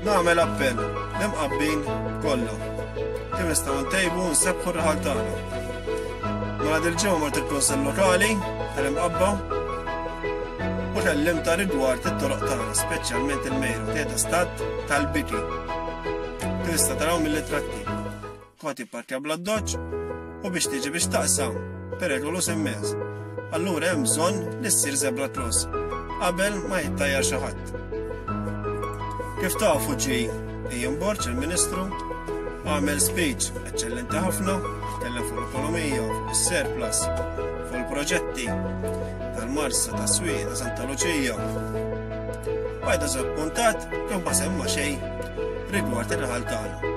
Nagħmel appell l-imqabbin kollha kemm nistgħu ntejbu u nsebbħu r-raħal tagħna. Mara dil-ġimgħa mort il-Kunsell Lokali tal-Imqabba u kellimta rigward it-toroq tagħna, speċjalment il-mejru tiegħda stat tal-Biki. Tista' taraw mill-litratti. Kont jipparkja bla doġġ u biex tiġi biex taqsam perikolu semmez. Allura hemm bżonn li ssir zebra cross qabel ma jittajjar xi ħadd. Kif tafu ġej Borċ il-Ministru għamel speech eċċellenti ħafna, tkellem fuq l-ekonomija, fuq is-surplus, fuq il-proġetti tal-Marsa, tas-Swieq, ta' Santa Luċija. Wajda żappuntat kif ma semma xejn rigward ir-raħal tagħna.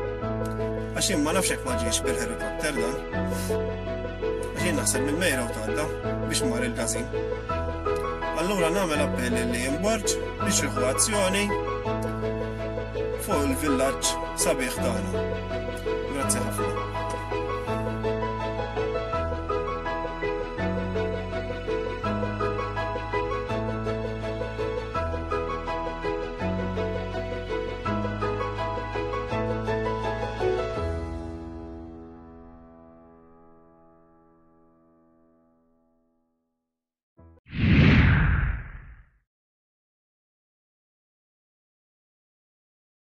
Għax jien ma nafx hekk ma ġiex bil-helikopter dan. Għax jien naħseb mill-mejra u tgħadda biex mar il-każin. Allura nagħmel appell li Borċ biex jieħu azzjoni fuq il-villaġġ sabiħ tagħna. Grazzi ħafna.